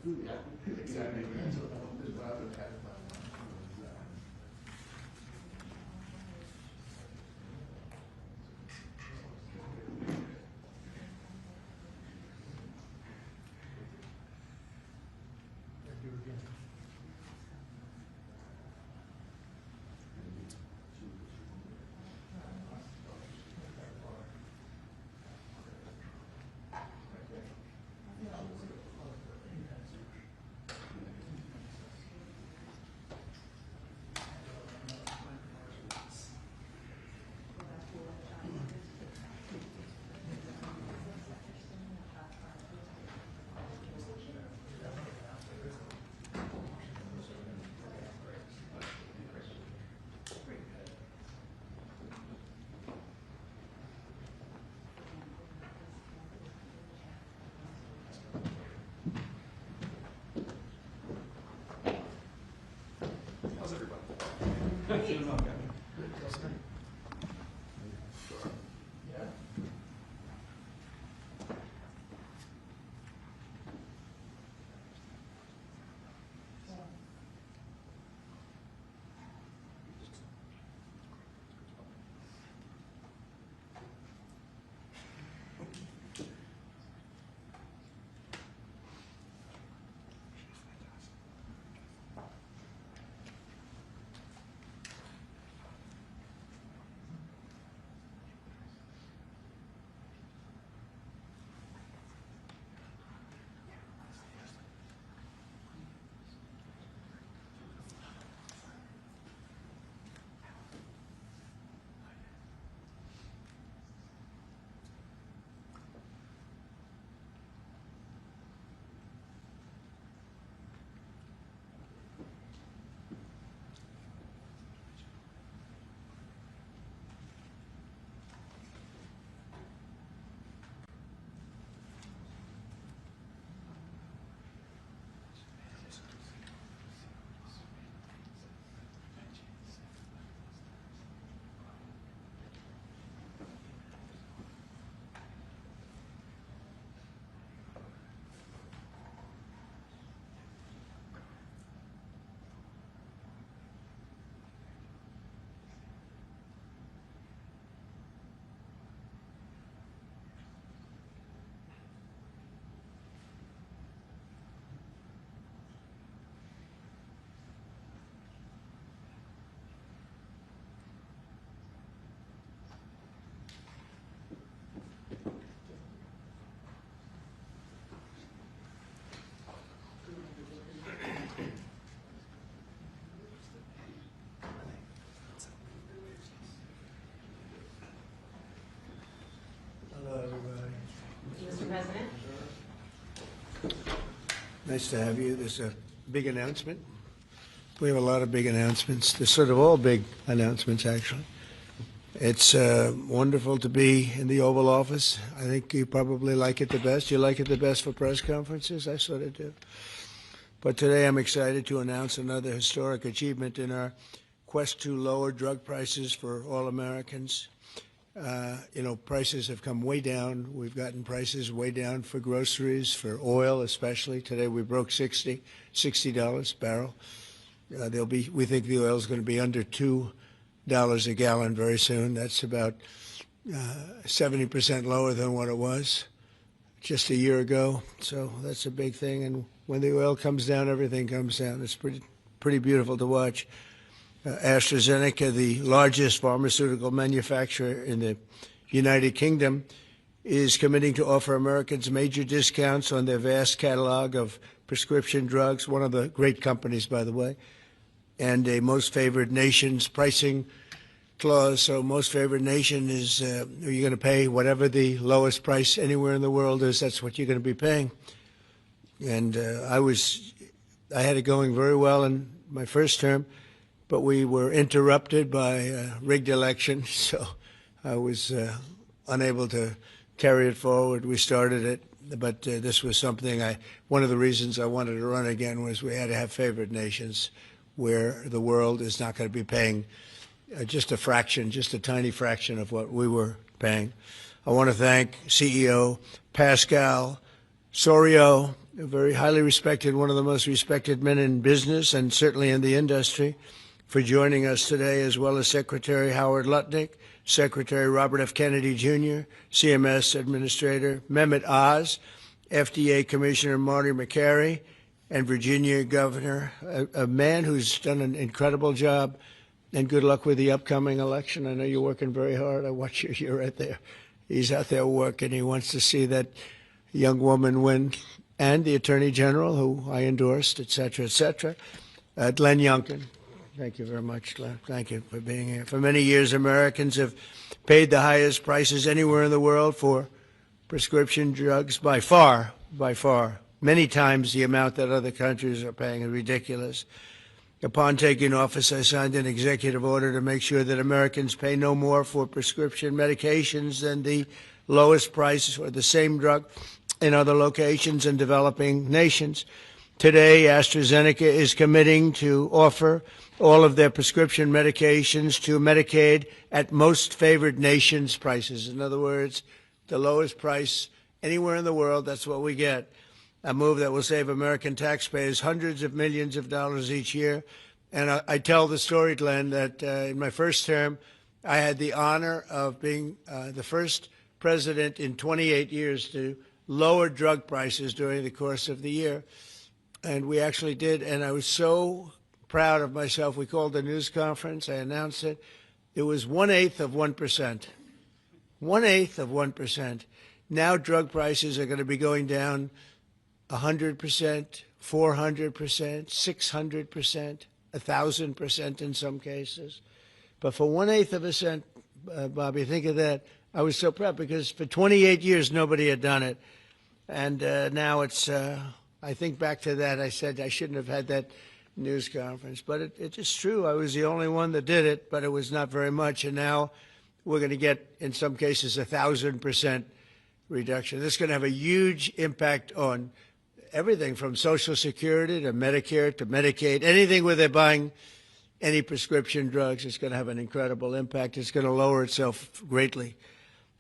Exactly. That's what I would have. How's everybody? Hello, everybody. Mr. President. Nice to have you. There's a big announcement. We have a lot of big announcements. They're sort of all big announcements, actually. It's wonderful to be in the Oval Office. I think you probably like it the best. You like it the best for press conferences? I sort of do. But today I'm excited to announce another historic achievement in our quest to lower drug prices for all Americans. Prices have come way down. We've gotten prices way down for groceries, for oil especially. Today we broke $60 a barrel. We think the oil is going to be under $2 a gallon very soon. That's about 70% lower than what it was just a year ago. So that's a big thing. And when the oil comes down, everything comes down. It's pretty beautiful to watch. AstraZeneca, the largest pharmaceutical manufacturer in the United Kingdom, is committing to offer Americans major discounts on their vast catalog of prescription drugs, one of the great companies, by the way, and a most favored nation's pricing clause. So most favored nation is you're going to pay whatever the lowest price anywhere in the world is. That's what you're going to be paying. And I had it going very well in my first term, but we were interrupted by a rigged election, so I was unable to carry it forward. We started it, but this was something one of the reasons I wanted to run again was we had to have favored nations where the world is not going to be paying just a fraction, just a tiny fraction of what we were paying. I want to thank CEO Pascal Soriot a very highly respected, one of the most respected men in business and certainly in the industry, for joining us today, as well as Secretary Howard Lutnick, Secretary Robert F. Kennedy Jr., CMS Administrator Mehmet Oz, FDA Commissioner Marty McCary, and Virginia Governor, a man who's done an incredible job. And good luck with the upcoming election. I know you're working very hard. I watch you. You're right there. He's out there working. He wants to see that young woman win. And the Attorney General, who I endorsed, et cetera, et cetera. Glenn Youngkin. Thank you very much, Glenn. Thank you for being here. For many years, Americans have paid the highest prices anywhere in the world for prescription drugs, by far, many times the amount that other countries are paying is ridiculous. Upon taking office, I signed an executive order to make sure that Americans pay no more for prescription medications than the lowest price or the same drug in other locations in developing nations. Today, AstraZeneca is committing to offer all of their prescription medications to Medicaid at most favored nations prices. In other words, the lowest price anywhere in the world, that's what we get. A move that will save American taxpayers hundreds of millions of dollars each year. And I tell the story, Glenn, that in my first term, I had the honor of being the first president in 28 years to lower drug prices during the course of the year. And we actually did, and I was so proud of myself. We called a news conference. I announced it. It was 1/8 of 1%. 1/8 of 1%. Now drug prices are going to be going down 100%, 400%, 600%, 1,000% in some cases. But for 1/8 of a cent, Bobby, think of that. I was so proud because for 28 years nobody had done it. And now it's, I think back to that, I said I shouldn't have had that news conference. But it is true. I was the only one that did it, but it was not very much. And now we're going to get, in some cases, 1,000% reduction. This is going to have a huge impact on everything from Social Security to Medicare to Medicaid, anything where they're buying any prescription drugs. It's going to have an incredible impact. It's going to lower itself greatly.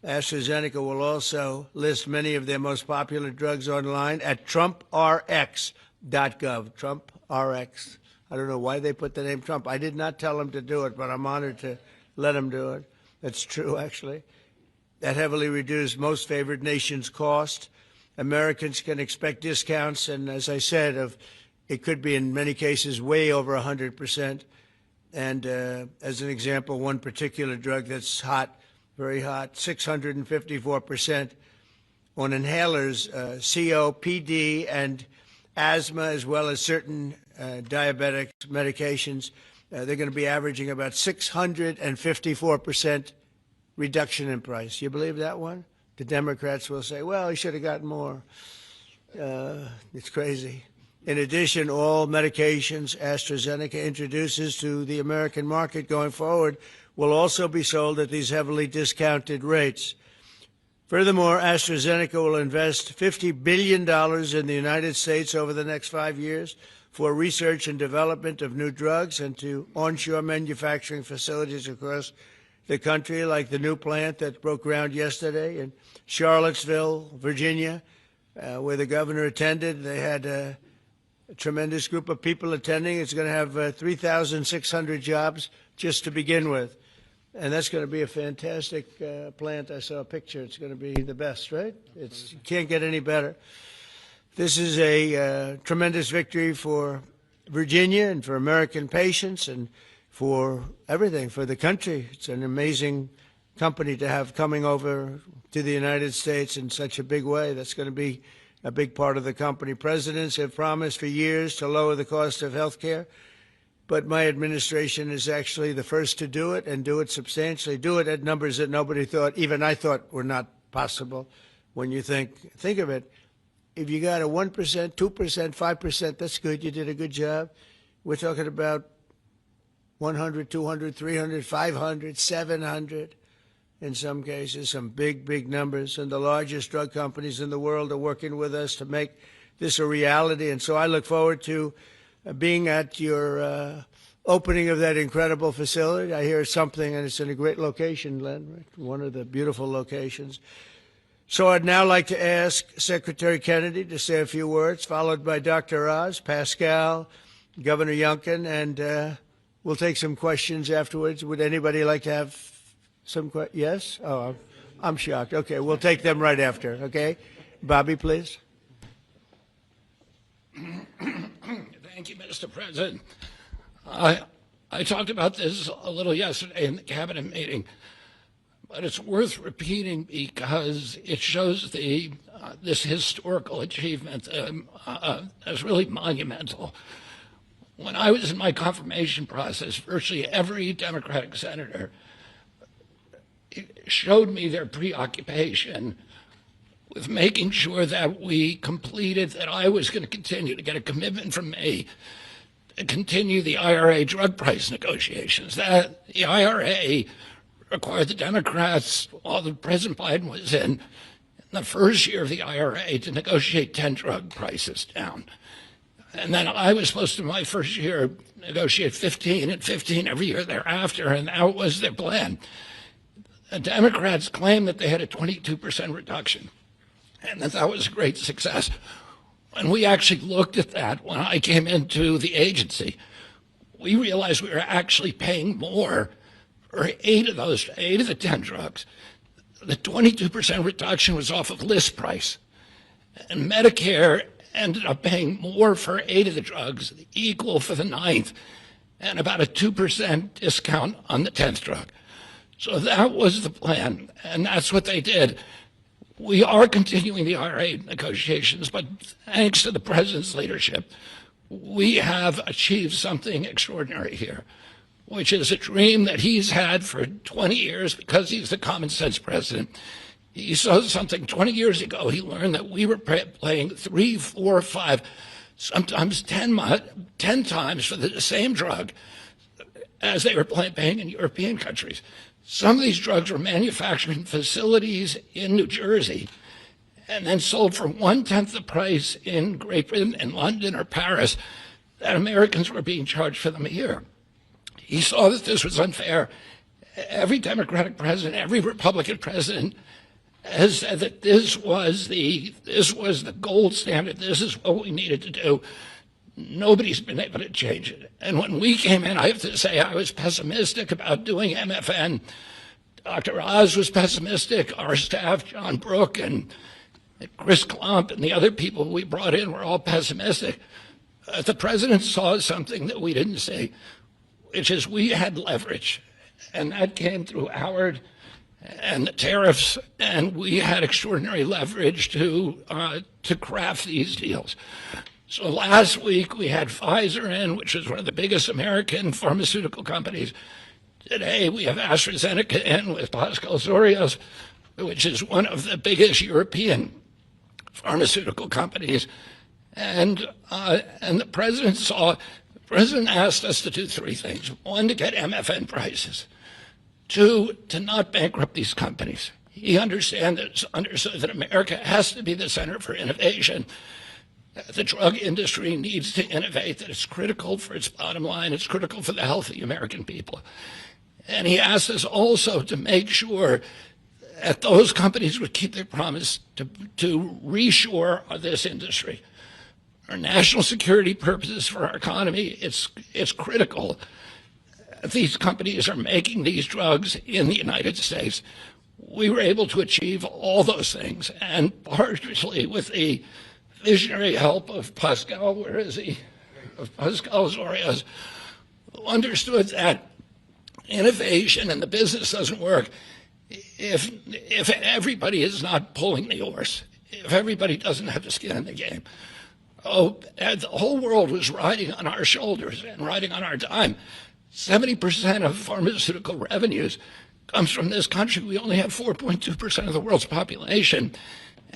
AstraZeneca will also list many of their most popular drugs online at TrumpRx.gov. TrumpRx. I don't know why they put the name Trump. I did not tell them to do it, but I'm honored to let them do it. That's true, actually. That heavily reduced most favored nations cost. Americans can expect discounts, and as I said, it could be in many cases way over 100%. And as an example, one particular drug that's hot, very hot, 654% on inhalers, COPD and asthma, as well as certain diabetic medications. They're going to be averaging about 654% reduction in price. You believe that one? The Democrats will say, well, he should have gotten more. It's crazy. In addition, all medications AstraZeneca introduces to the American market going forward will also be sold at these heavily discounted rates. Furthermore, AstraZeneca will invest $50 billion in the United States over the next 5 years for research and development of new drugs and to onshore manufacturing facilities across the country, like the new plant that broke ground yesterday in Charlottesville, Virginia, where the governor attended. They had a tremendous group of people attending. It's going to have 3,600 jobs just to begin with. And that's going to be a fantastic plant. I saw a picture. It's going to be the best, right? You can't get any better. This is a tremendous victory for Virginia and for American patients and for everything, for the country. It's an amazing company to have coming over to the United States in such a big way. That's going to be a big part of the company. Presidents have promised for years to lower the cost of health care, but my administration is actually the first to do it and do it substantially, do it at numbers that nobody thought, even I thought, were not possible. When you think of it, if you got a 1%, 2%, 5%, that's good. You did a good job. We're talking about 100, 200, 300, 500, 700 in some cases, some big, big numbers. And the largest drug companies in the world are working with us to make this a reality. And so I look forward to being at your opening of that incredible facility. I hear something, and it's in a great location, Len, right? One of the beautiful locations. So I'd now like to ask Secretary Kennedy to say a few words, followed by Dr. Oz, Pascal, Governor Youngkin, and we'll take some questions afterwards. Would anybody like to have some questions? Yes? Oh, I'm shocked. Okay, we'll take them right after, okay? Bobby, please. Thank you, Mr. President. I talked about this a little yesterday in the cabinet meeting, but it's worth repeating because it shows this historical achievement as really monumental. When I was in my confirmation process, virtually every Democratic senator showed me their preoccupation with making sure that we completed, that I was going to continue to get a commitment from me to continue the IRA drug price negotiations. That the IRA required the Democrats, while President Biden was in the first year of the IRA, to negotiate 10 drug prices down. And then I was supposed to, my first year, negotiate 15 and 15 every year thereafter, and that was their plan. The Democrats claimed that they had a 22% reduction, and that was a great success. When we actually looked at that, when I came into the agency, we realized we were actually paying more for 8 of the 10 drugs. The 22% reduction was off of list price, and Medicare ended up paying more for 8 of the drugs, equal for the 9th, and about a 2% discount on the 10th drug. So that was the plan, and that's what they did. We are continuing the IRA negotiations, but thanks to the president's leadership, we have achieved something extraordinary here, which is a dream that he's had for 20 years because he's the common sense president. He saw something 20 years ago. He learned that we were paying 3, 4, 5, sometimes 10 times for the same drug as they were paying in European countries. Some of these drugs were manufactured in facilities in New Jersey and then sold for 1/10 the price in Great Britain, in London or Paris, that Americans were being charged for them here. He saw that this was unfair. Every Democratic president, every Republican president has said that this was the gold standard. This is what we needed to do. Nobody's been able to change it. And when we came in, I have to say I was pessimistic about doing MFN. Dr. Oz was pessimistic. Our staff, John Brook and Chris Klump and the other people we brought in were all pessimistic. The president saw something that we didn't see, which is we had leverage. And that came through Howard and the tariffs, and we had extraordinary leverage to craft these deals. So last week we had Pfizer in, which is one of the biggest American pharmaceutical companies. Today we have AstraZeneca in with Pascal Sorios, which is one of the biggest European pharmaceutical companies. And the president asked us to do 3 things. 1, to get MFN prices. 2, to not bankrupt these companies. He understood that America has to be the center for innovation. The drug industry needs to innovate, that it's critical for its bottom line, it's critical for the health of the American people. And he asked us also to make sure that those companies would keep their promise to reshore this industry. For national security purposes, for our economy, it's critical. These companies are making these drugs in the United States. We were able to achieve all those things, and partially with the visionary help of Pascal, where is he? Of Pascal Sorios, who understood that innovation and the business doesn't work if everybody is not pulling the oars, if everybody doesn't have the skin in the game. The whole world was riding on our shoulders and riding on our dime. 70% of pharmaceutical revenues comes from this country. We only have 4.2% of the world's population.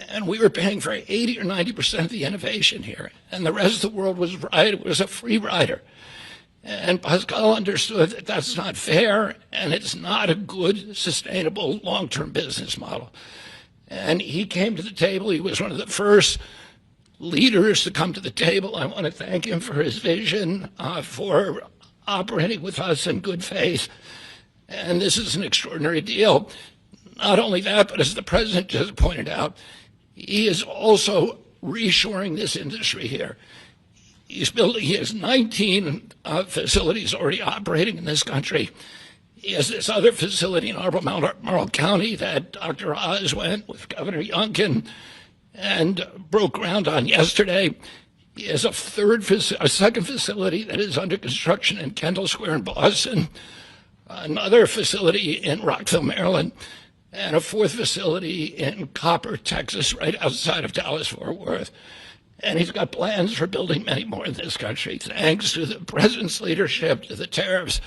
And we were paying for 80 or 90% of the innovation here. And the rest of the world was a free rider. And Pascal understood that that's not fair, and it's not a good, sustainable, long-term business model. And he came to the table. He was one of the first leaders to come to the table. I want to thank him for his vision, for operating with us in good faith. And this is an extraordinary deal. Not only that, but as the president just pointed out, he is also reshoring this industry here. He has 19 facilities already operating in this country. He has this other facility in Albemarle County that Dr. Oz went with Governor Youngkin and broke ground on yesterday. He has a second facility that is under construction in Kendall Square in Boston, another facility in Rockville, Maryland, and a fourth facility in Copper, Texas, right outside of Dallas-Fort Worth. And he's got plans for building many more in this country, thanks to the president's leadership, to the tariffs,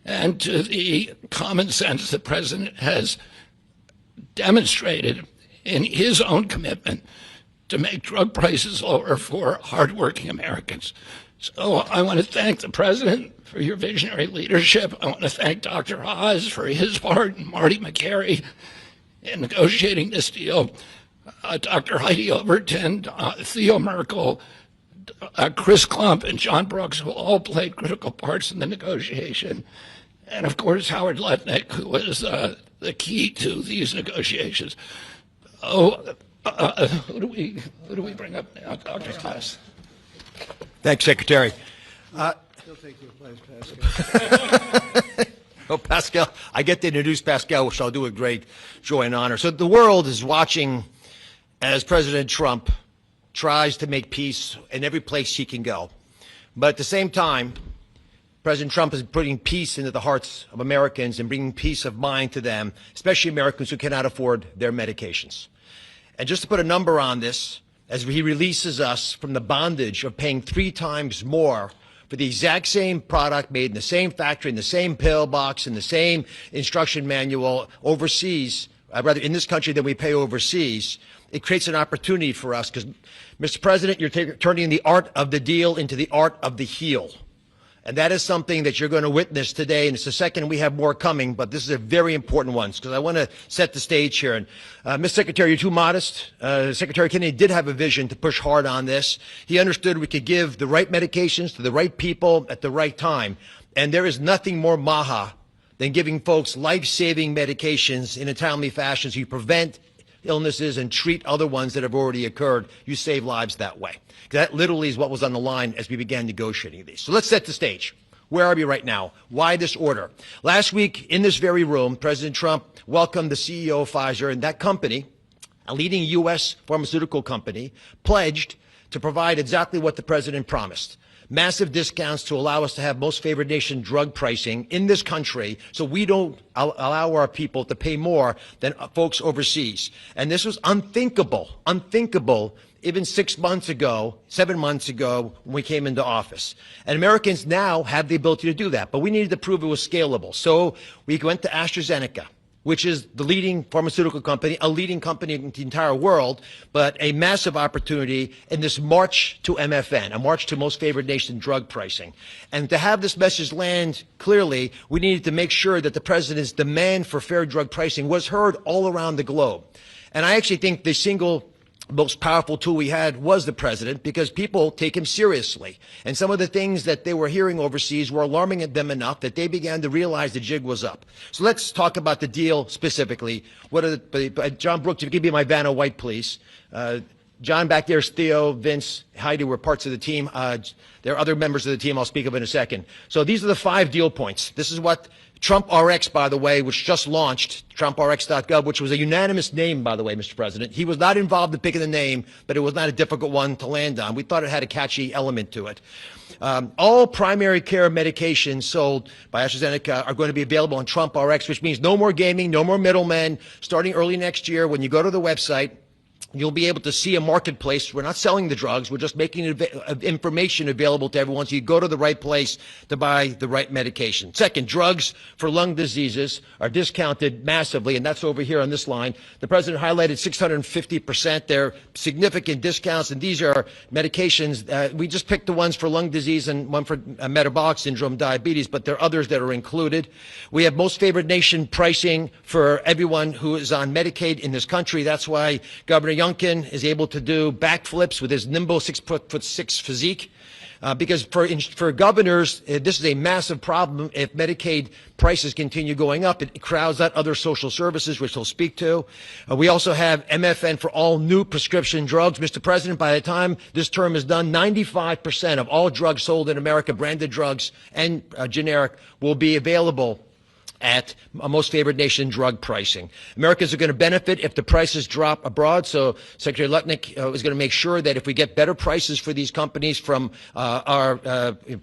and to the common sense the president has demonstrated in his own commitment to make drug prices lower for hardworking Americans. So I want to thank the president for your visionary leadership. I want to thank Dr. Oz for his part, and Marty McCary in negotiating this deal. Dr. Heidi Overton, Theo Merkel, Chris Klump, and John Brooks, who all played critical parts in the negotiation. And of course, Howard Lutnick, who was the key to these negotiations. Who do we bring up now? Dr. Oz. Thanks, Secretary. He'll take your place, Pascal. Oh, Pascal, I get to introduce Pascal, which I'll do with great joy and honor. So the world is watching as President Trump tries to make peace in every place he can go. But at the same time, President Trump is putting peace into the hearts of Americans and bringing peace of mind to them, especially Americans who cannot afford their medications. And just to put a number on this, as he releases us from the bondage of paying 3 times more for the exact same product made in the same factory, in the same pill box, in the same instruction manual overseas, rather in this country than we pay overseas, it creates an opportunity for us because, Mr. President, you're turning the art of the deal into the art of the heel. And that is something that you're going to witness today. And it's the second we have more coming, but this is a very important one because I want to set the stage here. And Mr. Secretary, you're too modest. Secretary Kennedy did have a vision to push hard on this. He understood we could give the right medications to the right people at the right time. And there is nothing more maha than giving folks life-saving medications in a timely fashion so you prevent illnesses and treat other ones that have already occurred. You save lives that way. That literally is what was on the line as we began negotiating these. So let's set the stage. Where are we right now? Why this order? Last week in this very room, President Trump welcomed the CEO of Pfizer, and that company, a leading U.S. pharmaceutical company, pledged to provide exactly what the president promised. Massive discounts to allow us to have most favored nation drug pricing in this country so we don't allow our people to pay more than folks overseas. And this was unthinkable even 6 months ago, 7 months ago when we came into office. And Americans now have the ability to do that, but we needed to prove it was scalable. So we went to AstraZeneca, which is the leading pharmaceutical company, a leading company in the entire world, but a massive opportunity in this march to MFN, a march to most favored nation drug pricing. And to have this message land clearly, we needed to make sure that the president's demand for fair drug pricing was heard all around the globe. And I actually think the single most powerful tool we had was the president because people take him seriously. And some of the things that they were hearing overseas were alarming them enough that they began to realize the jig was up. So let's talk about the deal specifically. John Brooks, if you give me my Vanna White, please. John back there's Theo, Vince, Heidi were parts of the team. There are other members of the team I'll speak of in a second. So these are the 5 deal points. This is what Trump RX, by the way, which just launched, TrumpRx.gov, which was a unanimous name, by the way, Mr. President. He was not involved in picking the name, but it was not a difficult one to land on. We thought it had a catchy element to it. All primary care medications sold by AstraZeneca are going to be available on Trump RX, which means no more gaming, no more middlemen. Starting early next year, when you go to the website, you'll be able to see a marketplace. We're not selling the drugs. We're just making information available to everyone so you go to the right place to buy the right medication. Second, drugs for lung diseases are discounted massively, and that's over here on this line. The president highlighted 650%. They're significant discounts, and these are medications. We just picked the ones for lung disease and one for metabolic syndrome, diabetes, but there are others that are included. We have most favored nation pricing for everyone who is on Medicaid in this country. That's why Governor Youngkin is able to do backflips with his nimble 6'6" physique. because for governors, this is a massive problem. If Medicaid prices continue going up, it crowds out other social services, which they'll speak to. We also have MFN for all new prescription drugs. Mr. President, by the time this term is done, 95% of all drugs sold in America, branded drugs and generic, will be available at a most favored nation drug pricing. Americans are going to benefit if the prices drop abroad. So Secretary Lutnick is going to make sure that if we get better prices for these companies from our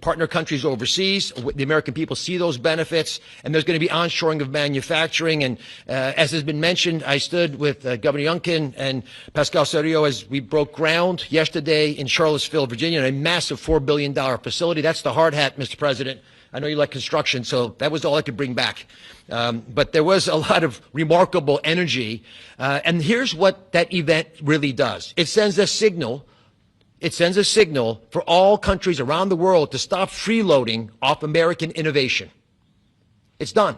partner countries overseas, the American people see those benefits, and there's going to be onshoring of manufacturing. And as has been mentioned, I stood with Governor Youngkin and Pascal Soriot as we broke ground yesterday in Charlottesville, Virginia, in a massive $4 billion facility. That's the hard hat, Mr. President. I know you like construction, so that was all I could bring back. But there was a lot of remarkable energy. And here's what that event really does. It sends a signal. It sends a signal for all countries around the world to stop freeloading off American innovation. It's done.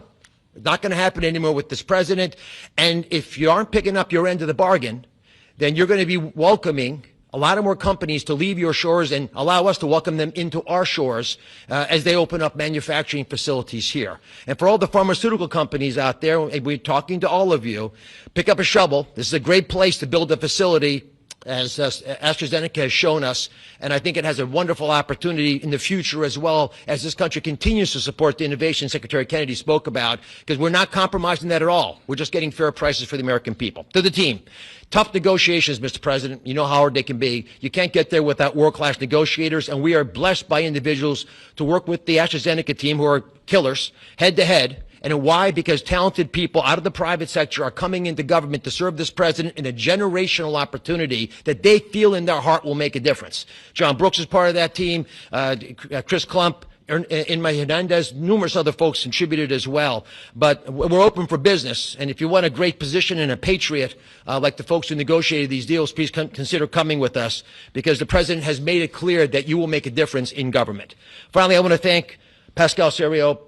It's not going to happen anymore with this president. And if you aren't picking up your end of the bargain, then you're going to be welcoming a lot of more companies to leave your shores and allow us to welcome them into our shores as they open up manufacturing facilities here. And for all the pharmaceutical companies out there, we're talking to all of you, pick up a shovel. This is a great place to build a facility, as AstraZeneca has shown us, and I think it has a wonderful opportunity in the future as well as this country continues to support the innovation Secretary Kennedy spoke about, because we're not compromising that at all. We're just getting fair prices for the American people. To the team, tough negotiations, Mr. President. You know how hard they can be. You can't get there without world-class negotiators, and we are blessed by individuals to work with the AstraZeneca team who are killers, head-to-head. And why? Because talented people out of the private sector are coming into government to serve this president in a generational opportunity that they feel in their heart will make a difference. John Brooks is part of that team. Chris Klump, Inma Hernandez, numerous other folks contributed as well. But we're open for business. And if you want a great position and a patriot, like the folks who negotiated these deals, please consider coming with us, because the president has made it clear that you will make a difference in government. Finally, I want to thank Pascal Soriot.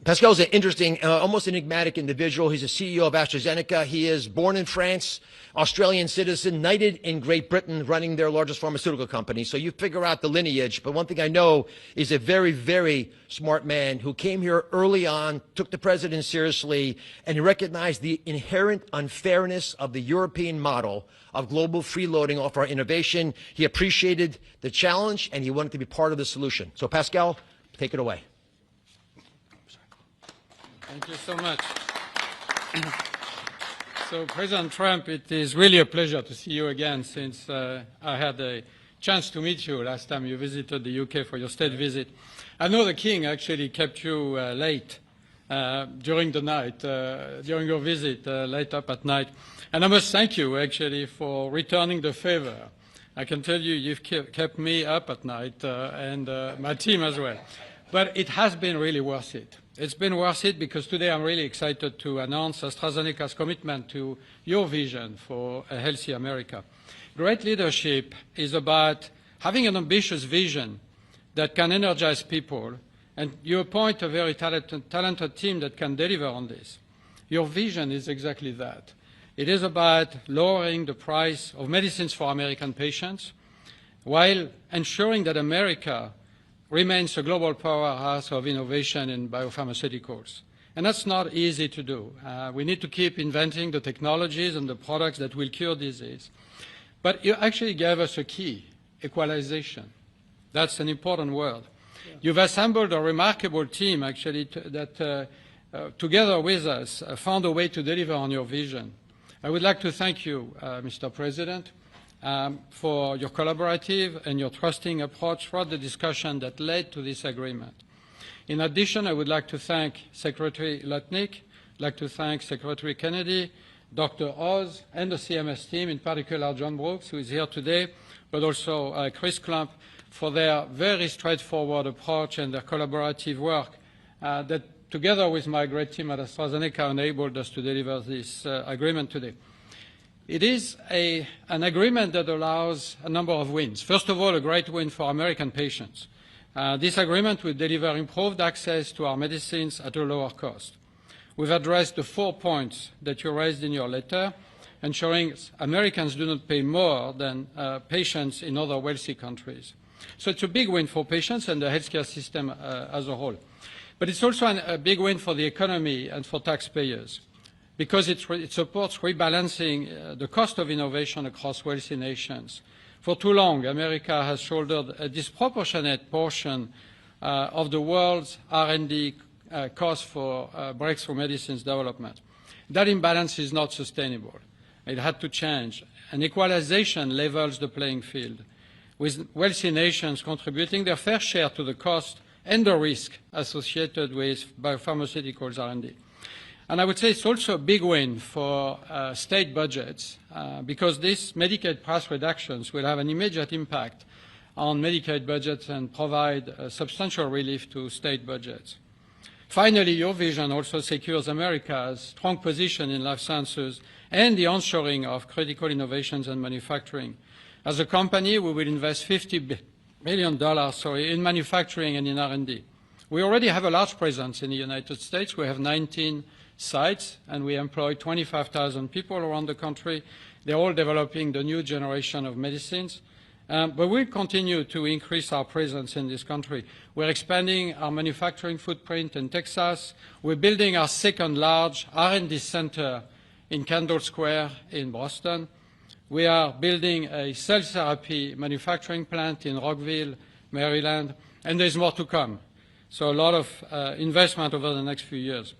Pascal's an interesting, almost enigmatic individual. He's a CEO of AstraZeneca. He is born in France, Australian citizen, knighted in Great Britain, running their largest pharmaceutical company. So you figure out the lineage. But one thing I know is a very, very smart man who came here early on, took the president seriously, and he recognized the inherent unfairness of the European model of global freeloading off our innovation. He appreciated the challenge, and he wanted to be part of the solution. So Pascal, take it away. Thank you so much. So, President Trump, it is really a pleasure to see you again, since I had a chance to meet you last time you visited the UK for your state visit. I know the King actually kept you late during the night, during your visit, late up at night. And I must thank you, actually, for returning the favor. I can tell you, you've kept me up at night and my team as well. But it has been really worth it. It's been worth it because today I'm really excited to announce AstraZeneca's commitment to your vision for a healthy America. Great leadership is about having an ambitious vision that can energize people, and you appoint a very talented team that can deliver on this. Your vision is exactly that. It is about lowering the price of medicines for American patients while ensuring that America remains a global powerhouse of innovation in biopharmaceuticals. And that's not easy to do. We need to keep inventing the technologies and the products that will cure disease. But you actually gave us a key, equalization. That's an important word. Yeah. You've assembled a remarkable team, actually, that together with us found a way to deliver on your vision. I would like to thank you, Mr. President, for your collaborative and your trusting approach throughout the discussion that led to this agreement. In addition, I would like to thank Secretary Lutnick, I'd like to thank Secretary Kennedy, Dr. Oz, and the CMS team, in particular John Brooks, who is here today, but also Chris Klump, for their very straightforward approach and their collaborative work that, together with my great team at AstraZeneca, enabled us to deliver this agreement today. It is an agreement that allows a number of wins. First of all, a great win for American patients. This agreement will deliver improved access to our medicines at a lower cost. We've addressed the 4 points that you raised in your letter, ensuring Americans do not pay more than patients in other wealthy countries. So it's a big win for patients and the healthcare system as a whole. But it's also a big win for the economy and for taxpayers, because it supports rebalancing the cost of innovation across wealthy nations. For too long, America has shouldered a disproportionate portion of the world's R&D cost for breakthrough medicines development. That imbalance is not sustainable. It had to change. And equalization levels the playing field, with wealthy nations contributing their fair share to the cost and the risk associated with biopharmaceuticals R&D. And I would say it's also a big win for state budgets because these Medicaid price reductions will have an immediate impact on Medicaid budgets and provide substantial relief to state budgets. Finally, your vision also secures America's strong position in life sciences and the onshoring of critical innovations and manufacturing. As a company, we will invest $50 billion in manufacturing and in R&D. We already have a large presence in the United States. We have 19 sites, and we employ 25,000 people around the country. They're all developing the new generation of medicines. But we'll continue to increase our presence in this country. We're expanding our manufacturing footprint in Texas. We're building our second large R&D center in Kendall Square in Boston. We are building a cell therapy manufacturing plant in Rockville, Maryland, and there's more to come. So a lot of investment over the next few years.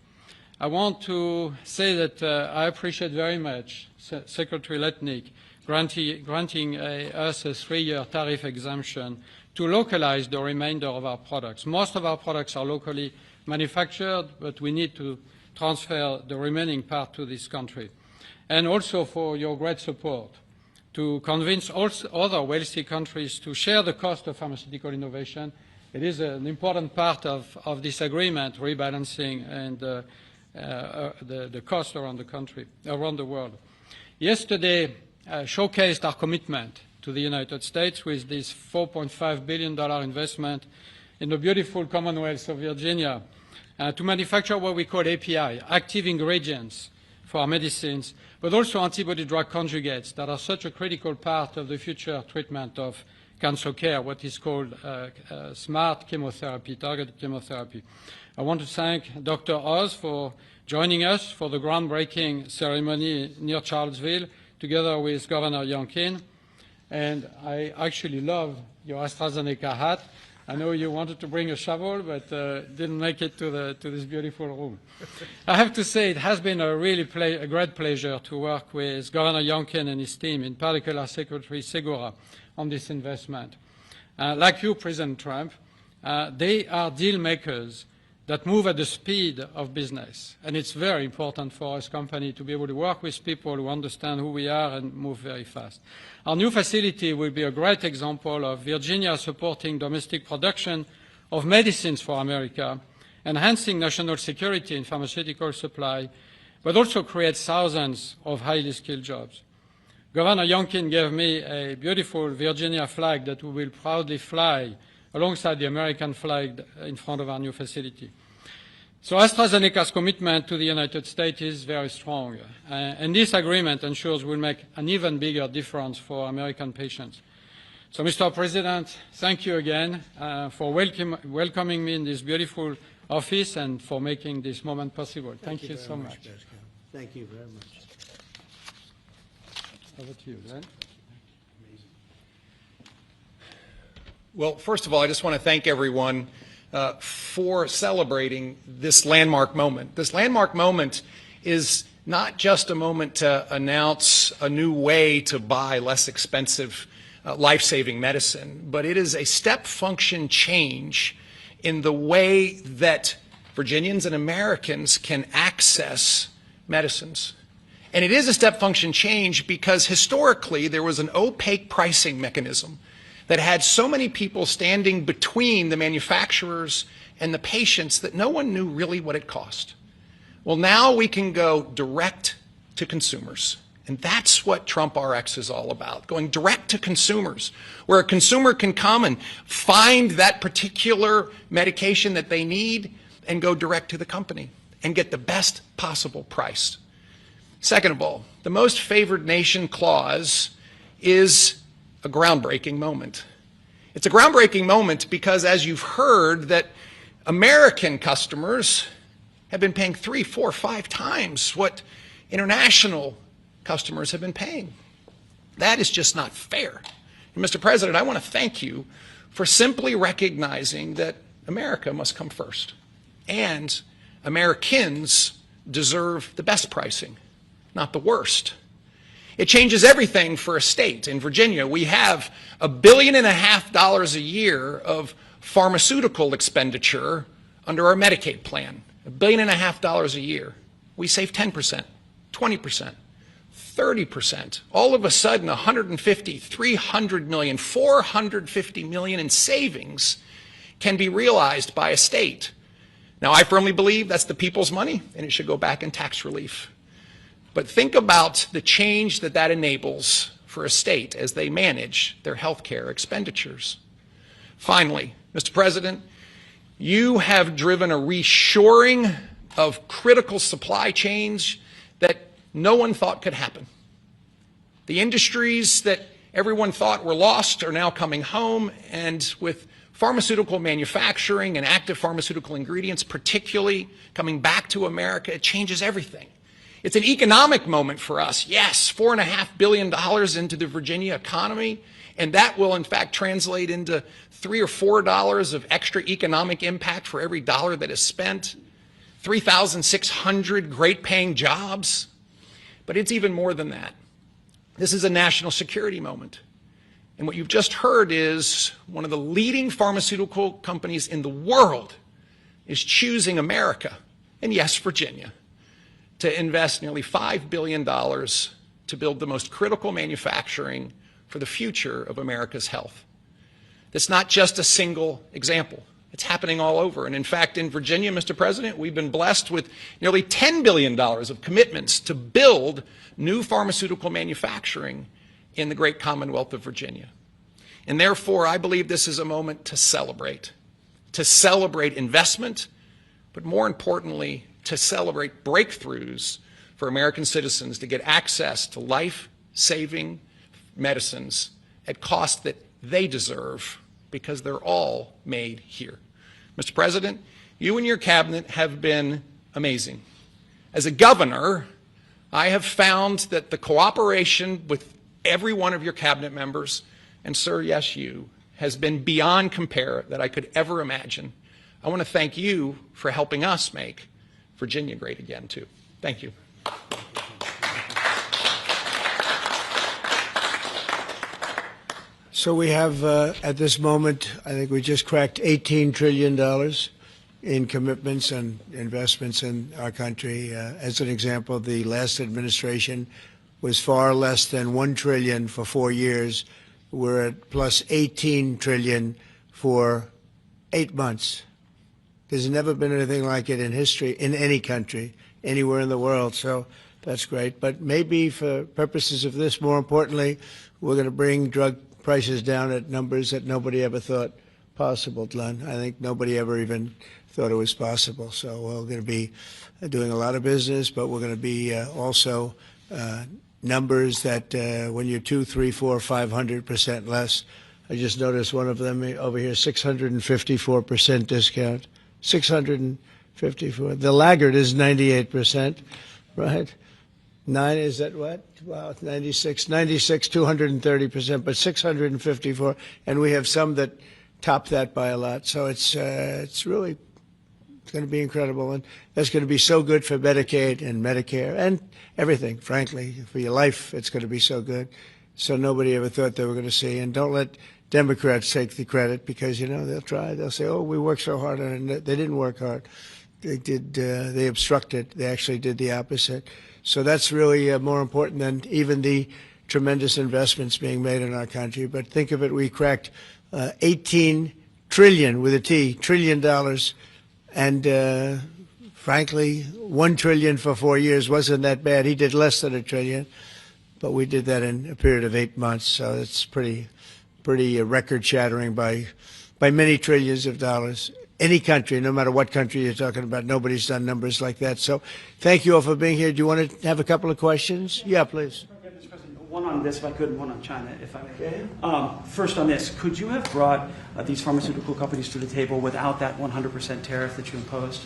I want to say that I appreciate very much Secretary Letnick granting us a 3-year tariff exemption to localize the remainder of our products. Most of our products are locally manufactured, but we need to transfer the remaining part to this country. And also for your great support to convince also other wealthy countries to share the cost of pharmaceutical innovation. It is an important part of this agreement, rebalancing and the cost around the country, around the world. Yesterday, showcased our commitment to the United States with this $4.5 billion investment in the beautiful Commonwealth of Virginia to manufacture what we call API, active ingredients for our medicines, but also antibody-drug conjugates that are such a critical part of the future treatment of cancer care, what is called smart chemotherapy, targeted chemotherapy. I want to thank Dr. Oz for joining us for the groundbreaking ceremony near Charlottesville, together with Governor Youngkin. And I actually love your AstraZeneca hat. I know you wanted to bring a shovel, but didn't make it to this beautiful room. I have to say it has been a great pleasure to work with Governor Youngkin and his team, in particular Secretary Segura, on this investment. Like you, President Trump, they are deal makers that move at the speed of business. And it's very important for us company to be able to work with people who understand who we are and move very fast. Our new facility will be a great example of Virginia supporting domestic production of medicines for America, enhancing national security in pharmaceutical supply, but also creates thousands of highly skilled jobs. Governor Youngkin gave me a beautiful Virginia flag that we will proudly fly alongside the American flag in front of our new facility. So AstraZeneca's commitment to the United States is very strong, and this agreement ensures we'll make an even bigger difference for American patients. So, Mr. President, thank you again for welcoming me in this beautiful office and for making this moment possible. Thank you so much. Thank you very much. Over to you, Glenn. Well, first of all, I just want to thank everyone for celebrating this landmark moment. This landmark moment is not just a moment to announce a new way to buy less expensive life-saving medicine, but it is a step function change in the way that Virginians and Americans can access medicines. And it is a step function change because historically there was an opaque pricing mechanism that had so many people standing between the manufacturers and the patients that no one knew really what it cost. Well, now we can go direct to consumers. And that's what Trump RX is all about, going direct to consumers, where a consumer can come and find that particular medication that they need and go direct to the company and get the best possible price. Second of all, the most favored nation clause is a groundbreaking moment. It's a groundbreaking moment because, as you've heard, that American customers have been paying 3, 4, 5 times what international customers have been paying. That is just not fair. And Mr. President, I want to thank you for simply recognizing that America must come first. And Americans deserve the best pricing, not the worst. It changes everything for a state. In Virginia, we have $1.5 billion a year of pharmaceutical expenditure under our Medicaid plan. $1.5 billion a year. We save 10%, 20%, 30%. All of a sudden, 150, 300 million, 450 million in savings can be realized by a state. Now, I firmly believe that's the people's money, and it should go back in tax relief. But think about the change that that enables for a state as they manage their health care expenditures. Finally, Mr. President, you have driven a reshoring of critical supply chains that no one thought could happen. The industries that everyone thought were lost are now coming home, and with pharmaceutical manufacturing and active pharmaceutical ingredients particularly coming back to America, it changes everything. It's an economic moment for us. Yes, $4.5 billion into the Virginia economy, and that will in fact translate into $3 or $4 of extra economic impact for every dollar that is spent. 3,600 great paying jobs. But it's even more than that. This is a national security moment. And what you've just heard is one of the leading pharmaceutical companies in the world is choosing America, and yes, Virginia, to invest nearly $5 billion to build the most critical manufacturing for the future of America's health. That's not just a single example. It's happening all over. And in fact, in Virginia, Mr. President, we've been blessed with nearly $10 billion of commitments to build new pharmaceutical manufacturing in the great Commonwealth of Virginia. And therefore, I believe this is a moment to celebrate investment, but more importantly, to celebrate breakthroughs for American citizens to get access to life-saving medicines at costs that they deserve because they're all made here. Mr. President, you and your cabinet have been amazing. As a governor, I have found that the cooperation with every one of your cabinet members, and sir, yes, you, has been beyond compare that I could ever imagine. I want to thank you for helping us make Virginia great again, too. Thank you. So we have, at this moment, I think we just cracked $18 trillion in commitments and investments in our country. As an example, the last administration was far less than $1 trillion for 4 years. We're at plus $18 trillion for 8 months. There's never been anything like it in history in any country, anywhere in the world. So that's great. But maybe for purposes of this, more importantly, we're going to bring drug prices down at numbers that nobody ever thought possible, Glenn. I think nobody ever even thought it was possible. So we're going to be doing a lot of business, but we're going to be also numbers that when you're 2, 3, 4, 500% less. I just noticed one of them over here, 654% discount. 654. The laggard is 98%, right? 9 is that what? Wow, 96, 230%, but 654, and we have some that top that by a lot. So it's really going to be incredible, and that's going to be so good for Medicaid and Medicare and everything. Frankly, for your life, it's going to be so good. So nobody ever thought they were going to see. And don't let Democrats take the credit because they'll try. They'll say, "Oh, we worked so hard on it." They didn't work hard. They did. They obstructed. They actually did the opposite. So that's really more important than even the tremendous investments being made in our country. But think of it, we cracked 18 trillion with a T, trillion dollars, and frankly, 1 trillion for 4 years wasn't that bad. He did less than a trillion, but we did that in a period of 8 months. So it's pretty record-shattering by many trillions of dollars. Any country, no matter what country you're talking about, nobody's done numbers like that. So thank you all for being here. Do you want to have a couple of questions? Yeah, please. Mr. President, One on this, if I could, and one on China, if I may. First on this, could you have brought these pharmaceutical companies to the table without that 100% tariff that you imposed?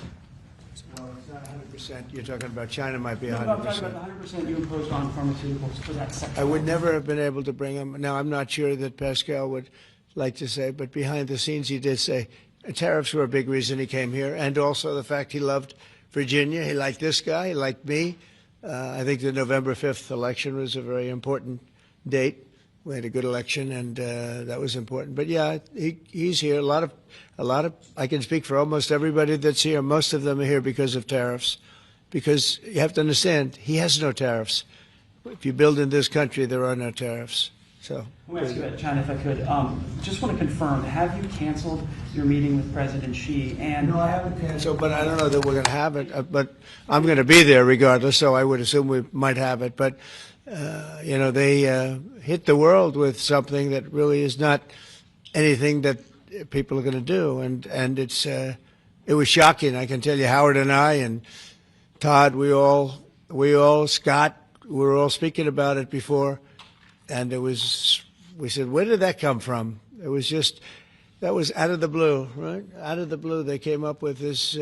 Well, it's not 100%. You're talking about China might be No, 100%. I'm talking about the 100% you imposed on pharmaceuticals for that sector. I would never have been able to bring him. Now, I'm not sure that Pascal would like to say, but behind the scenes he did say tariffs were a big reason he came here, and also the fact he loved Virginia. He liked this guy. He liked me. I think the November 5th election was a very important date. We had a good election, and that was important. But yeah, he's here. A lot of. I can speak for almost everybody that's here. Most of them are here because of tariffs, because you have to understand he has no tariffs. If you build in this country, there are no tariffs. So. Let me ask you about China, if I could. Just want to confirm: have you canceled your meeting with President Xi? And no, I haven't canceled, but I don't know that we're going to have it. But I'm going to be there regardless, so I would assume we might have it. But you know, they hit the world with something that really is not anything that people are going to do, and it was shocking. I can tell you, Howard and I and Todd, we all Scott, we were all speaking about it before. And we said, where did that come from? It was just, that was out of the blue, right? Out of the blue, they came up with this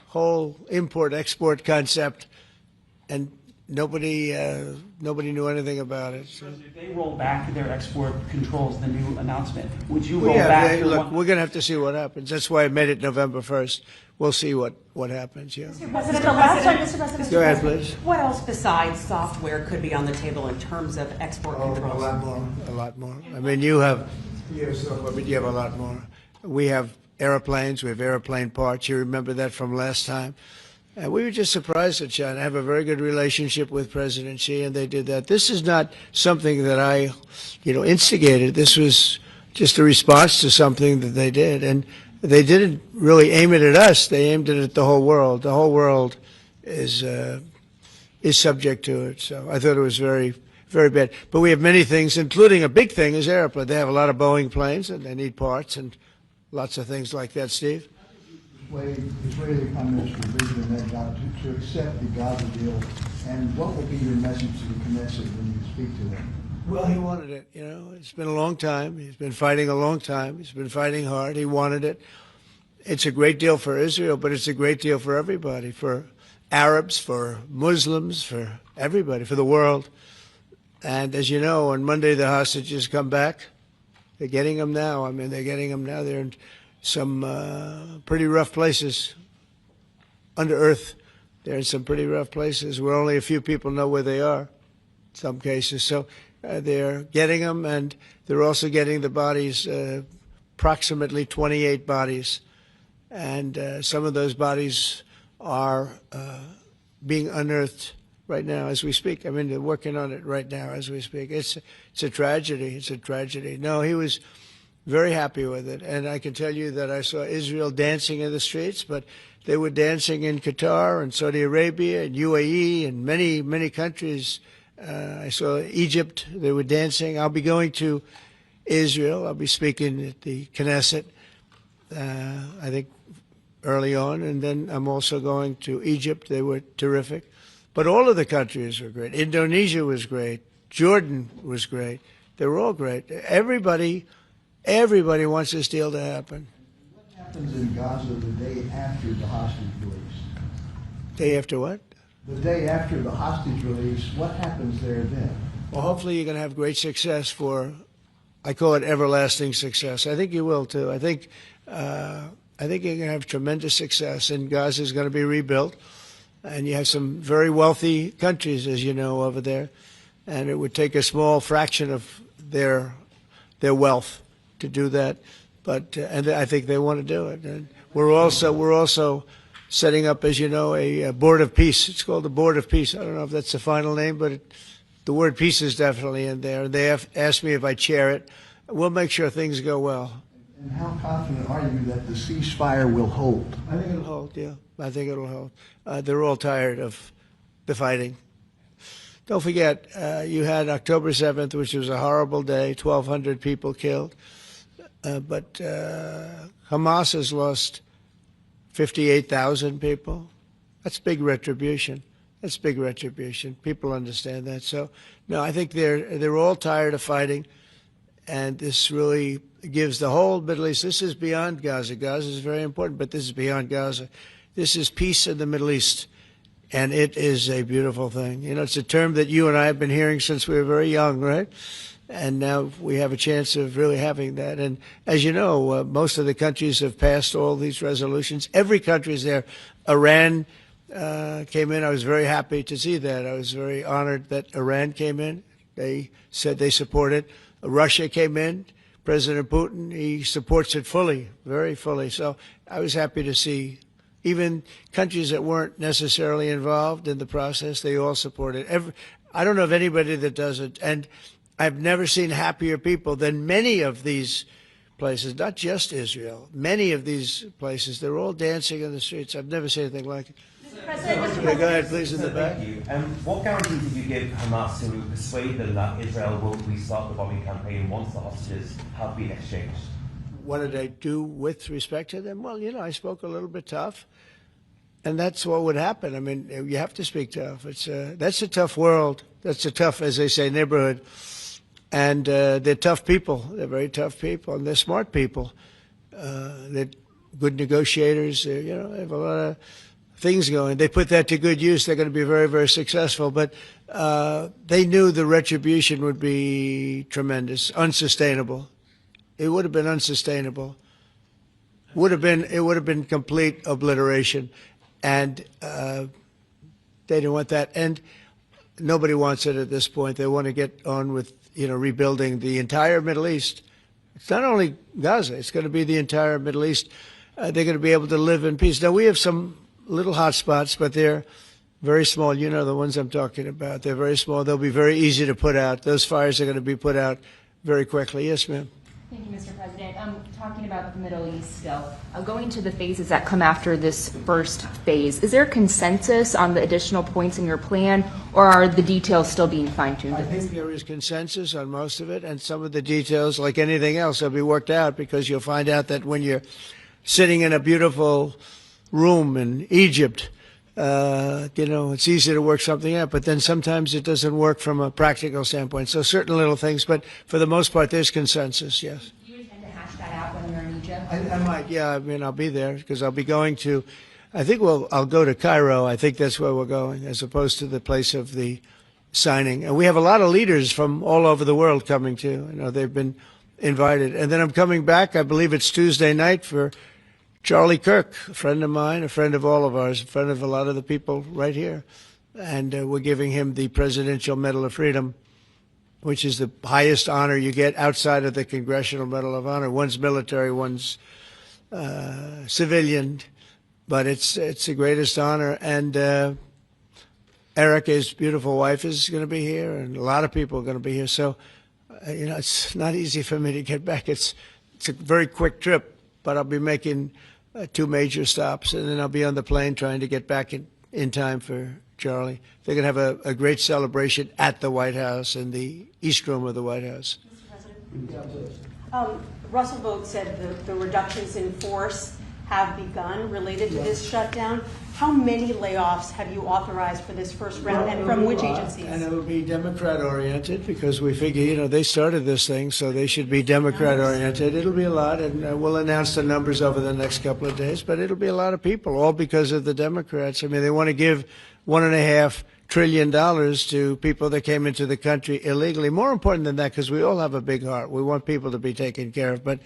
whole import-export concept, and nobody knew anything about it. So. If they roll back their export controls, the new announcement, would you roll back? Look, we're going to have to see what happens. That's why I made it November 1st. We'll see what happens, yeah. Mr. President, Go ahead, please. what else besides software could be on the table in terms of export controls? A lot more. I mean, you have software, but you have a lot more. We have airplanes. We have airplane parts. You remember that from last time. And we were just surprised at China. I have a very good relationship with President Xi, and they did that. This is not something that I, instigated. This was just a response to something that they did. And they didn't really aim it at us. They aimed it at the whole world. The whole world is subject to it. So I thought it was very, very bad. But we have many things, including a big thing is airplanes. They have a lot of Boeing planes, and they need parts and lots of things like that. Steve? Israeli Prime Minister Benjamin Netanyahu to accept the Gaza deal, and what will be your message to the Knesset when you speak to them? Well, he wanted it. It's been a long time. He's been fighting a long time. He's been fighting hard. He wanted it. It's a great deal for Israel, but it's a great deal for everybody, for Arabs, for Muslims, for everybody, for the world. And as you know, on Monday the hostages come back. They're getting them now. I mean, they're getting them now. They're in some pretty rough places under earth. They're in some pretty rough places where only a few people know where they are in some cases. So they're getting them, and they're also getting the bodies, approximately 28 bodies. And some of those bodies are being unearthed right now as we speak. I mean, they're working on it right now as we speak. It's a tragedy. It's a tragedy. No, he was very happy with it. And I can tell you that I saw Israel dancing in the streets, but they were dancing in Qatar and Saudi Arabia and UAE and many, many countries. I saw Egypt. They were dancing. I'll be going to Israel. I'll be speaking at the Knesset, I think, early on. And then I'm also going to Egypt. They were terrific. But all of the countries were great. Indonesia was great. Jordan was great. They were all great. Everybody wants this deal to happen. What happens in Gaza the day after the hostage release? Day after what? The day after the hostage release, what happens there then? Well, hopefully you're going to have great success I call it everlasting success. I think you will, too. I think you're going to have tremendous success, and Gaza is going to be rebuilt. And you have some very wealthy countries, as you know, over there. And it would take a small fraction of their wealth to do that. But and I think they want to do it. And we're also setting up, as you know, a board of peace. It's called the Board of Peace. I don't know if that's the final name, but the word peace is definitely in there. And they have asked me if I chair it. We'll make sure things go well. And how confident are you that the ceasefire will hold? I think it'll hold, yeah. I think it'll hold. They're all tired of the fighting. Don't forget, you had October 7th, which was a horrible day, 1,200 people killed. But Hamas has lost 58,000 people. That's big retribution. That's big retribution. People understand that. So, no, I think they're all tired of fighting, and this really gives the whole Middle East. This is beyond Gaza. Gaza is very important, but this is beyond Gaza. This is peace in the Middle East, and it is a beautiful thing. You know, it's a term that you and I have been hearing since we were very young, right? And now we have a chance of really having that. And as you know, most of the countries have passed all these resolutions. Every country is there. Iran came in. I was very happy to see that. I was very honored that Iran came in. They said they support it. Russia came in. President Putin, he supports it fully, very fully. So I was happy to see even countries that weren't necessarily involved in the process, they all support it. I don't know of anybody that doesn't. And I've never seen happier people than many of these places, not just Israel. Many of these places, they're all dancing in the streets. I've never seen anything like it. Okay, go ahead, please, in the back. Thank you. What guarantee did you give Hamas to persuade them that Israel will restart the bombing campaign once the hostages have been exchanged? What did I do with respect to them? Well, you know, I spoke a little bit tough, and that's what would happen. I mean, you have to speak tough. That's a tough world. That's a tough, as they say, neighborhood. And they're tough people. They're very tough people, and they're smart people. They're good negotiators. They have a lot of things going. They put that to good use. They're going to be very, very successful. But they knew the retribution would be tremendous, unsustainable. It would have been unsustainable. It would have been complete obliteration, and they didn't want that. And nobody wants it at this point. They want to get on with rebuilding the entire Middle East. It's not only Gaza. It's going to be the entire Middle East. They're going to be able to live in peace. Now, we have some little hot spots, but they're very small. You know the ones I'm talking about. They're very small. They'll be very easy to put out. Those fires are going to be put out very quickly. Yes, ma'am. Thank you, Mr. President. Talking about the Middle East still, going to the phases that come after this first phase, is there consensus on the additional points in your plan, or are the details still being fine-tuned? I think there is consensus on most of it, and some of the details, like anything else, will be worked out, because you'll find out that when you're sitting in a beautiful room in Egypt, it's easy to work something out, but then sometimes it doesn't work from a practical standpoint. So certain little things, but for the most part, there's consensus, yes. Do you intend to hash that out when you're in Egypt? I might, yeah. I mean, I'll be there because I'll be going to, I'll go to Cairo. I think that's where we're going, as opposed to the place of the signing. And we have a lot of leaders from all over the world coming too. They've been invited. And then I'm coming back, I believe it's Tuesday night, for Charlie Kirk, a friend of mine, a friend of all of ours, a friend of a lot of the people right here. And we're giving him the Presidential Medal of Freedom, which is the highest honor you get outside of the Congressional Medal of Honor. One's military, one's civilian, but it's the greatest honor. And Erica, his beautiful wife, is going to be here, and a lot of people are going to be here. So, it's not easy for me to get back. It's a very quick trip, but I'll be making 2 major stops, and then I'll be on the plane trying to get back in time for Charlie. They're going to have a great celebration at the White House, in the East Room of the White House. Mr. President. Russell Vogt said the reductions in force have begun related to this shutdown. How many layoffs have you authorized for this first round, and from which agencies? And it will be Democrat-oriented, because we figure, they started this thing, so they should be Democrat-oriented. It'll be a lot, and we'll announce the numbers over the next couple of days, but it'll be a lot of people, all because of the Democrats. I mean, they want to give $1.5 trillion to people that came into the country illegally. More important than that, because we all have a big heart. We want people to be taken care of, but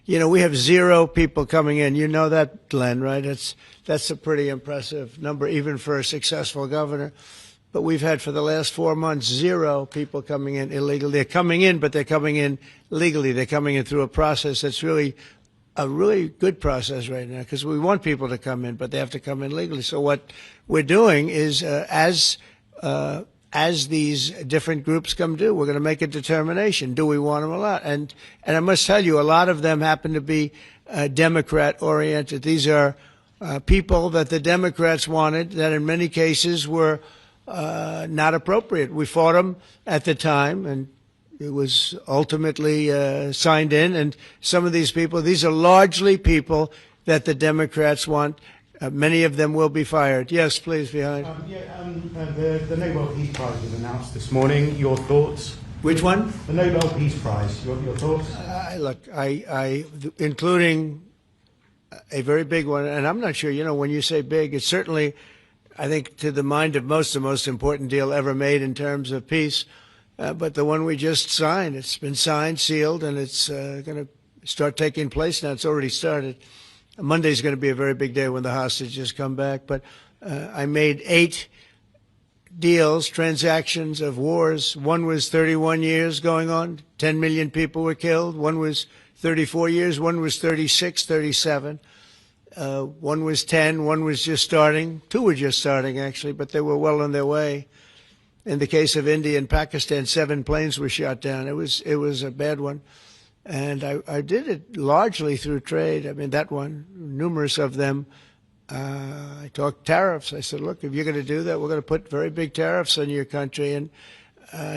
we have 0 people coming in. You know that, Glenn, right? That's a pretty impressive number, even for a successful governor. But we've had, for the last 4 months, 0 people coming in illegally. They're coming in, but they're coming in legally. They're coming in through a process that's really a really good process right now, because we want people to come in, but they have to come in legally. So what we're doing is, as these different groups come due, we're going to make a determination. Do we want them or not? And I must tell you, a lot of them happen to be Democrat-oriented. These are people that the Democrats wanted, that in many cases were not appropriate. We fought them at the time, and it was ultimately signed in. And some of these people, these are largely people that the Democrats want Many of them will be fired. Yes, please, behind. The Nobel Peace Prize was announced this morning. Your thoughts? Which one? The Nobel Peace Prize. Your thoughts? Look, including a very big one, and I'm not sure, when you say big, it's certainly, I think, to the mind of most, the most important deal ever made in terms of peace. But the one we just signed, it's been signed, sealed, and it's going to start taking place now. It's already started. Monday's going to be a very big day when the hostages come back. But I made 8 deals, transactions of wars. One was 31 years going on. 10 million people were killed. One was 34 years. One was 36, 37. One was 10. One was just starting. 2 were just starting, actually, but they were well on their way. In the case of India and Pakistan, 7 planes were shot down. It was a bad one. And I did it largely through trade. I mean, that one, numerous of them. I talked tariffs. I said, look, if you're going to do that, we're going to put very big tariffs on your country. And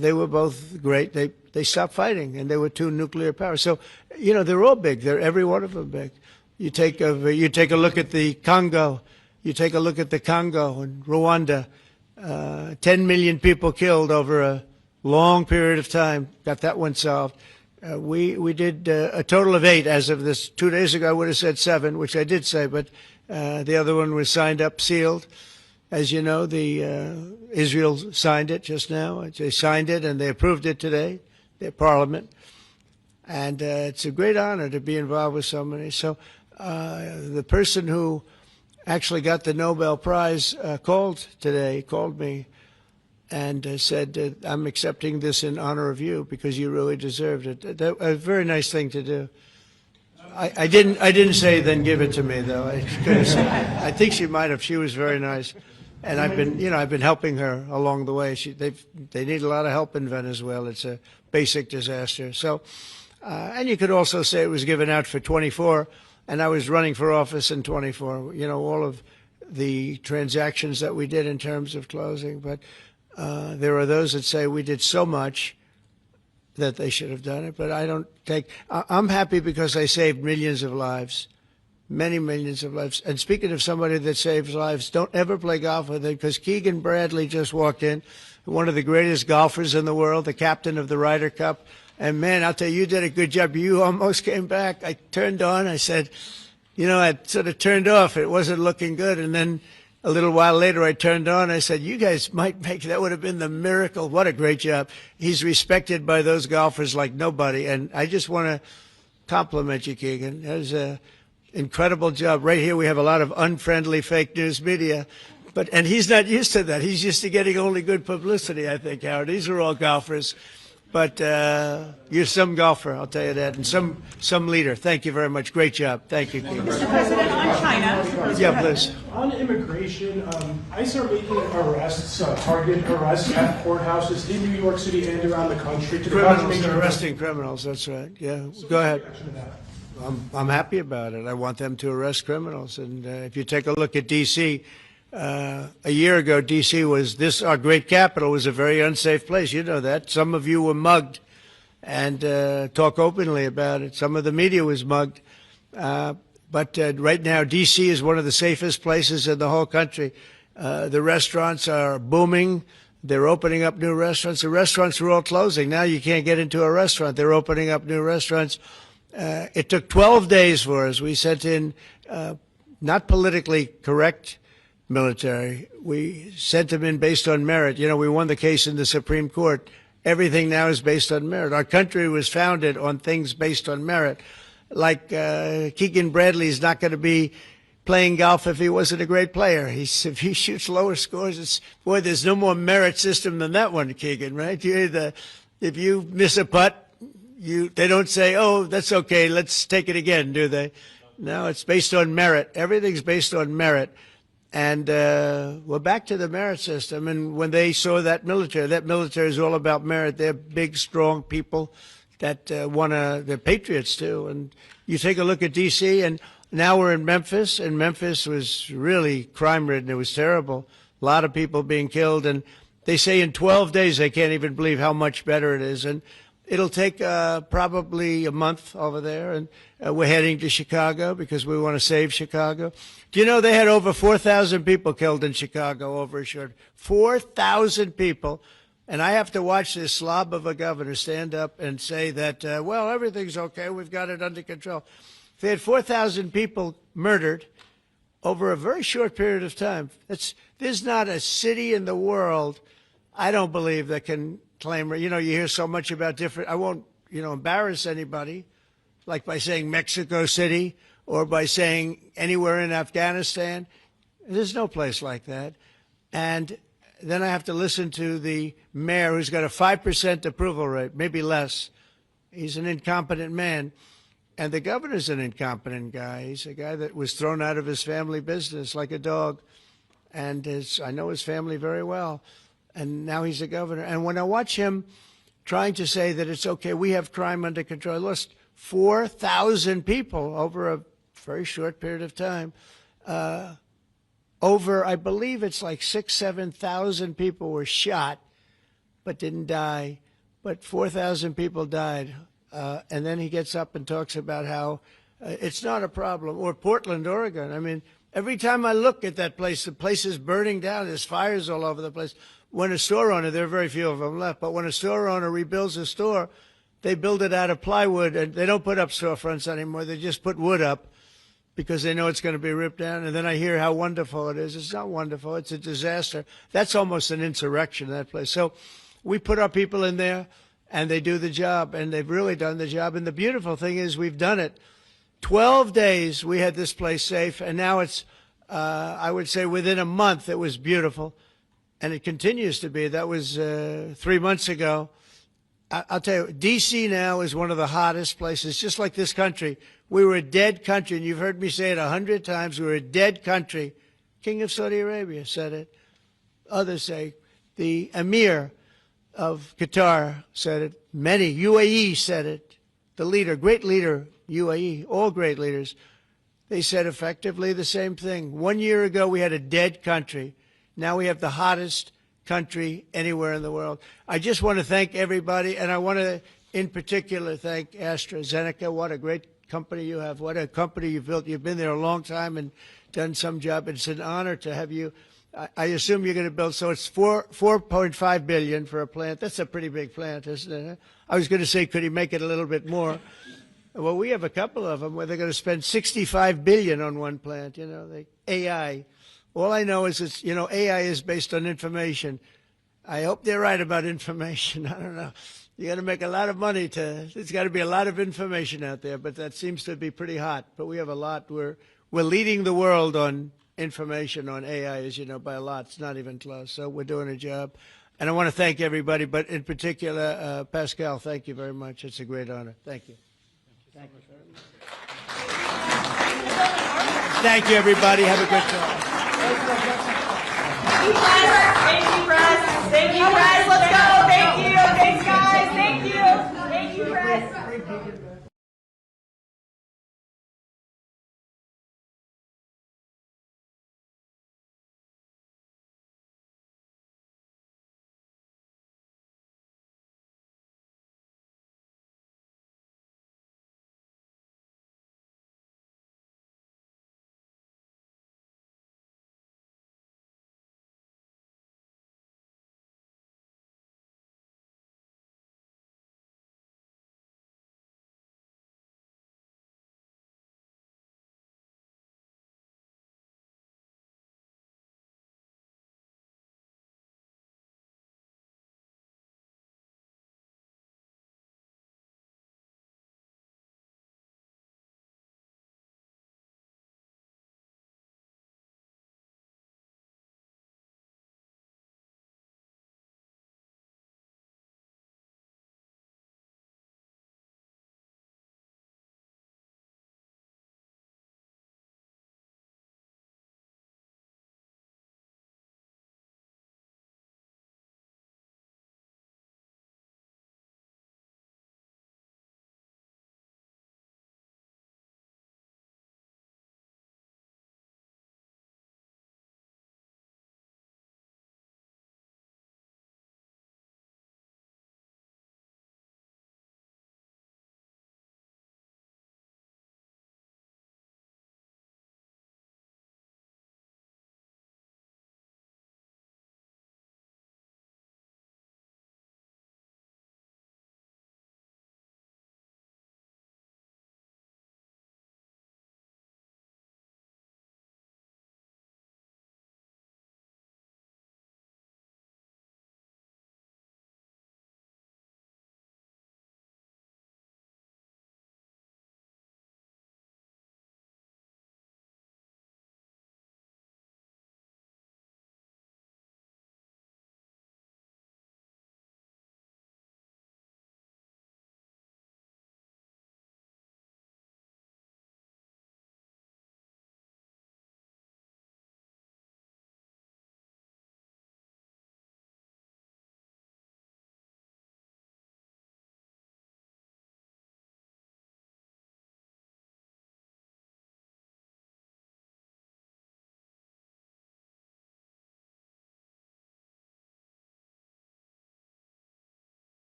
they were both great. They stopped fighting, and they were 2 nuclear powers. So, they're all big. They're every one of them big. You take a look at the Congo. You take a look at the Congo and Rwanda. 10 million people killed over a long period of time. Got that one solved. We did a total of 8 as of this 2 days ago. I would have said 7, which I did say, but the other one was signed up, sealed. As you know, Israel signed it just now. They signed it and they approved it today, their parliament. And it's a great honor to be involved with so many. So the person who actually got the Nobel Prize called me and said, I'm accepting this in honor of you because you really deserved it. A very nice thing to do. I didn't say then give it to me, though. I think she might have. She was very nice. And I've been helping her along the way. They need a lot of help in Venezuela. It's a basic disaster. So, and you could also say it was given out for 24, and I was running for office in 24. All of the transactions that we did in terms of closing. But there are those that say we did so much that they should have done it. But I don't take. I'm happy because I saved millions of lives. Many millions of lives. And speaking of somebody that saves lives, don't ever play golf with him because Keegan Bradley just walked in, one of the greatest golfers in the world, the captain of the Ryder Cup. And, man, I'll tell you, you did a good job. You almost came back. I turned on. I said, I sort of turned off. It wasn't looking good. And then a little while later I turned on. I said, you guys might make that would have been the miracle. What a great job. He's respected by those golfers like nobody. And I just want to compliment you, Keegan. That was a incredible job. Right here we have a lot of unfriendly fake news media, and he's not used to that. He's used to getting only good publicity, I think, Howard. These are all golfers, but you're some golfer, I'll tell you that, and some leader. Thank you very much. Great job. Thank you, Keith. Mr. President, on China. Yeah, please. On immigration, ICE are making arrests, target arrests at courthouses in New York City and around the country. Criminals, they're arresting criminals, that's right. Yeah, go ahead. I'm happy about it. I want them to arrest criminals. And if you take a look at D.C., a year ago, D.C. was our great capital was a very unsafe place. You know that. Some of you were mugged and talk openly about it. Some of the media was mugged. But right now, D.C. is one of the safest places in the whole country. The restaurants are booming. They're opening up new restaurants. The restaurants are all closing. Now you can't get into a restaurant. They're opening up new restaurants. It took 12 days for us. We sent in not politically correct military. We sent them in based on merit. We won the case in the Supreme Court. Everything now is based on merit. Our country was founded on things based on merit. Like Keegan Bradley is not going to be playing golf if he wasn't a great player. If he shoots lower scores, there's no more merit system than that one, Keegan, right? If you miss a putt, they don't say, oh, that's okay, let's take it again, do they? No, it's based on merit. Everything's based on merit. And we're back to the merit system. And when they saw that military is all about merit. They're big, strong people that they're patriots too. And you take a look at D.C., and now we're in Memphis, and Memphis was really crime-ridden. It was terrible. A lot of people being killed. And they say in 12 days they can't even believe how much better it is. And It'll take probably a month over there, and we're heading to Chicago because we want to save Chicago. Do you know they had over 4,000 people killed in Chicago over a short 4,000 people, and I have to watch this slob of a governor stand up and say that, well, everything's okay, we've got it under control. They had 4,000 people murdered over a very short period of time. There's not a city in the world, I don't believe, that can claim, you hear so much about different, I won't, embarrass anybody, like by saying Mexico City or by saying anywhere in Afghanistan. There's no place like that. And then I have to listen to the mayor who's got a 5% approval rate, maybe less. He's an incompetent man. And the governor's an incompetent guy. He's a guy that was thrown out of his family business like a dog. And I know his family very well. And now he's a governor. And when I watch him trying to say that it's okay, we have crime under control, I lost 4,000 people over a very short period of time. I believe it's like 6,000, 7,000 people were shot but didn't die. But 4,000 people died. And then he gets up and talks about how it's not a problem. Or Portland, Oregon. I mean, every time I look at that place, the place is burning down. There's fires all over the place. When a store owner, there are very few of them left, but when a store owner rebuilds a store, they build it out of plywood, and they don't put up storefronts anymore. They just put wood up because they know it's going to be ripped down. And then I hear how wonderful it is. It's not wonderful. It's a disaster. That's almost an insurrection, that place. So we put our people in there, and they do the job, and they've really done the job. And the beautiful thing is we've done it. 12 days we had this place safe, and now it's, I would say within a month it was beautiful. And it continues to be. That was 3 months ago. I'll tell you, D.C. now is one of the hottest places, just like this country. We were a dead country, and you've heard me say it 100 times. We were a dead country. King of Saudi Arabia said it. Others say. The Emir of Qatar said it. Many. UAE said it. The leader, great leader, UAE, all great leaders. They said effectively the same thing. 1 year ago, we had a dead country. Now we have the hottest country anywhere in the world. I just want to thank everybody, and I want to, in particular, thank AstraZeneca. What a great company you have. What a company you've built. You've been there a long time and done some job. It's an honor to have you. I assume you're going to build, so it's $4.5 billion for a plant. That's a pretty big plant, isn't it? I was going to say, could he make it a little bit more? Well, we have a couple of them where they're going to spend $65 billion on one plant, AI. All I know is it's, AI is based on information. I hope they're right about information. I don't know. You got to make a lot of money there's got to be a lot of information out there, but that seems to be pretty hot. But we have a lot. We're leading the world on information on AI, as you know, by a lot. It's not even close. So we're doing a job. And I want to thank everybody, but in particular, Pascal, thank you very much. It's a great honor. Thank you. Thank you very much. Thank you, everybody. Have a good time. Thank you, Press. Thank you, Press. Thank you, Press.